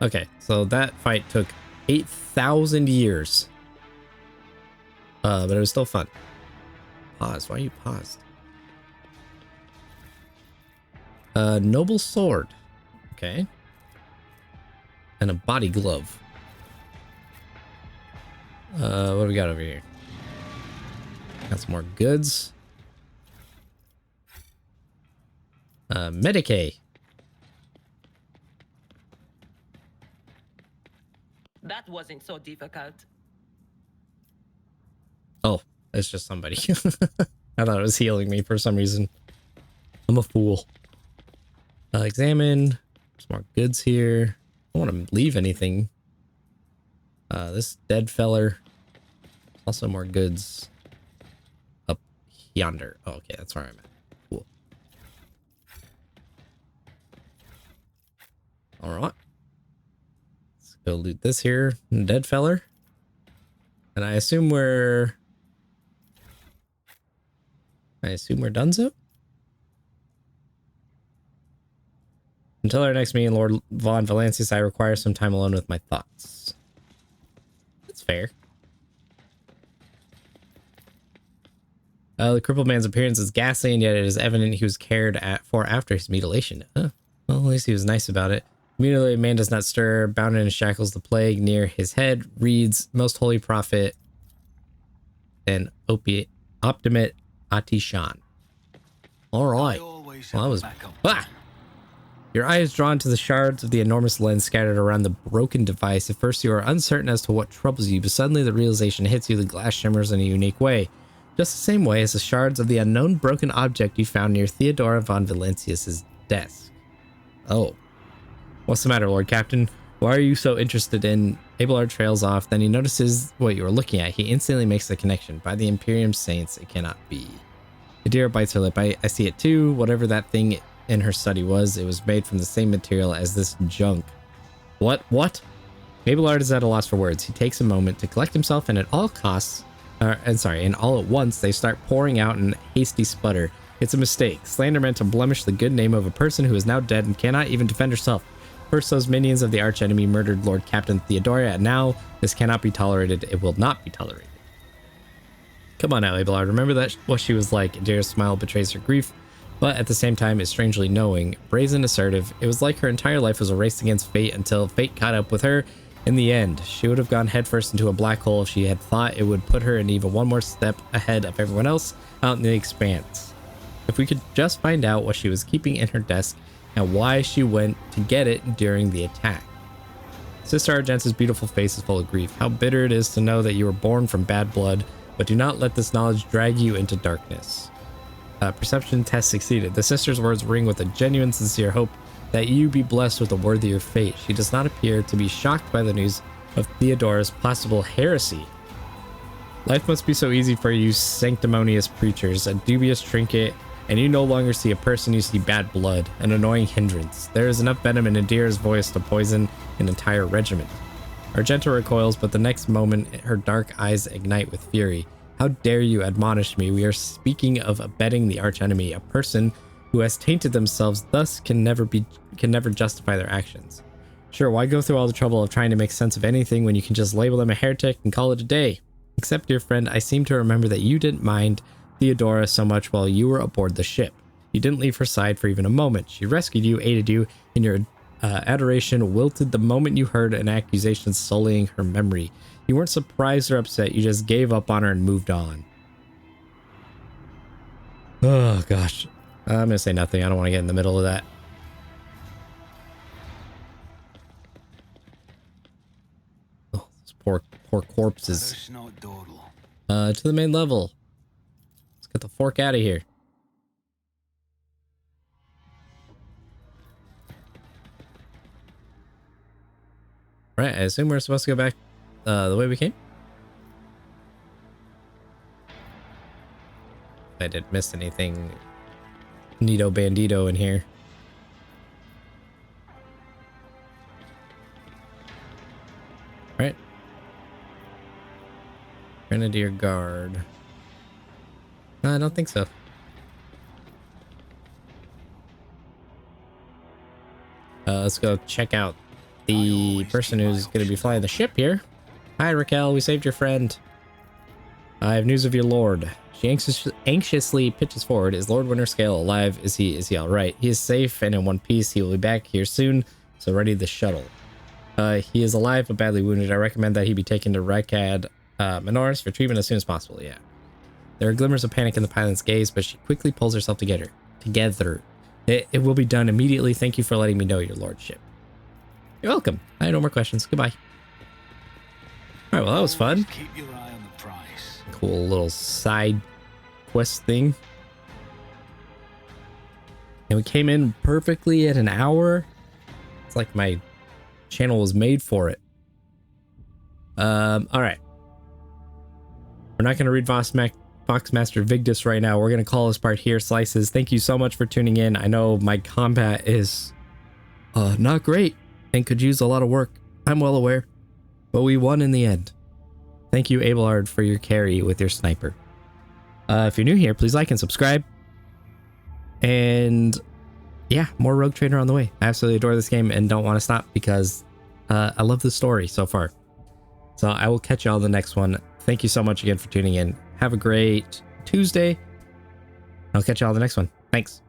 Okay, so that fight took 8,000 years. But it was still fun. Pause. Why you paused? Noble sword. Okay. And a body glove. What do we got over here? Got some more goods. Medicae. That wasn't so difficult. Oh, it's just somebody. I thought it was healing me for some reason. I'm a fool. Examine. Some more goods here. I don't want to leave anything. This dead feller. Also more goods. Up yonder. Oh, okay, that's where I'm at. Cool. Alright. Let's go loot this here. Dead feller. And I assume we're donezo? Until our next meeting, Lord Von Valancius, I require some time alone with my thoughts. That's fair. The crippled man's appearance is ghastly, and yet it is evident he was cared for after his mutilation. Huh. Well, at least he was nice about it. Immediately, man does not stir, bound in his shackles, the plague near his head reads, Most Holy Prophet and Optimate Atishan. All right. Well, that was... Ah! Your eye is drawn to the shards of the enormous lens scattered around the broken device. At first, you are uncertain as to what troubles you, but suddenly the realization hits you. The glass shimmers in a unique way. Just the same way as the shards of the unknown broken object you found near Theodora von Valencius's desk. Oh. What's the matter, Lord Captain? Why are you so interested in... Abelard trails off, then he notices what you are looking at. He instantly makes the connection. By the Imperium Saints, it cannot be. Adira bites her lip. I see it too. Whatever that thing in her study was, it was made from the same material as this junk. What? Abelard is at a loss for words. He takes a moment to collect himself, and at all costs... and all at once, they start pouring out in a hasty sputter. It's a mistake. Slander meant to blemish the good name of a person who is now dead and cannot even defend herself. First, those minions of the archenemy murdered Lord Captain Theodora, and now this cannot be tolerated. It will not be tolerated. Come on now, Abelard. Remember that what she was like. Adira's smile betrays her grief, but at the same time is strangely knowing. Brazen, assertive. It was like her entire life was a race against fate until fate caught up with her. In the end, she would have gone headfirst into a black hole if she had thought it would put her in even one more step ahead of everyone else out in the expanse. If we could just find out what she was keeping in her desk and why she went to get it during the attack. Sister Argente's beautiful face is full of grief. How bitter it is to know that you were born from bad blood, but do not let this knowledge drag you into darkness. Perception test succeeded. The sister's words ring with a genuine, sincere hope that you be blessed with a worthier fate. She does not appear to be shocked by the news of Theodora's possible heresy. Life must be so easy for you sanctimonious preachers, a dubious trinket, and you no longer see a person, you see bad blood, an annoying hindrance. There is enough venom in Adira's voice to poison an entire regiment. Argenta recoils, but the next moment her dark eyes ignite with fury. How dare you admonish me? We are speaking of abetting the archenemy, a person who has tainted themselves, thus can never justify their actions. Sure, why go through all the trouble of trying to make sense of anything when you can just label them a heretic and call it a day? Except, dear friend, I seem to remember that you didn't mind Theodora so much while you were aboard the ship. You didn't leave her side for even a moment. She rescued you, aided you, and your adoration wilted the moment you heard an accusation sullying her memory. You weren't surprised or upset, you just gave up on her and moved on. Oh, gosh. I'm gonna say nothing. I don't want to get in the middle of that. Oh, those poor corpses. To the main level. Let's get the fork out of here. Right, I assume we're supposed to go back the way we came. I didn't miss anything Nito Bandito in here. Right. Grenadier Guard. I don't think so. Let's go check out the person who's going to be flying the ship here. Hi, Raquel. We saved your friend. I have news of your lord. She anxiously pitches forward. Is Lord Winterscale alive? Is he all right? He is safe and in one piece. He will be back here soon, so ready the shuttle. He is alive but badly wounded. I recommend that he be taken to Rykad Minoris for treatment as soon as possible. Yeah. There are glimmers of panic in the pilot's gaze, but she quickly pulls herself together. It will be done immediately. Thank you for letting me know, your lordship. You're welcome. I have no more questions. Goodbye. All right, well, that was fun. Keep your eye on the prize. Cool little side quest thing. And we came in perfectly at an hour. It's like my channel was made for it. All right. We're not going to read Foxmaster Vigdis right now. We're going to call this part here. Slices, thank you so much for tuning in. I know my combat is not great and could use a lot of work. I'm well aware. But we won in the end. Thank you, Abelard, for your carry with your sniper. If you're new here, please like and subscribe. And yeah, more Rogue Trader on the way. I absolutely adore this game and don't want to stop because I love the story so far. So I will catch you all in the next one. Thank you so much again for tuning in. Have a great Tuesday. I'll catch you all in the next one. Thanks.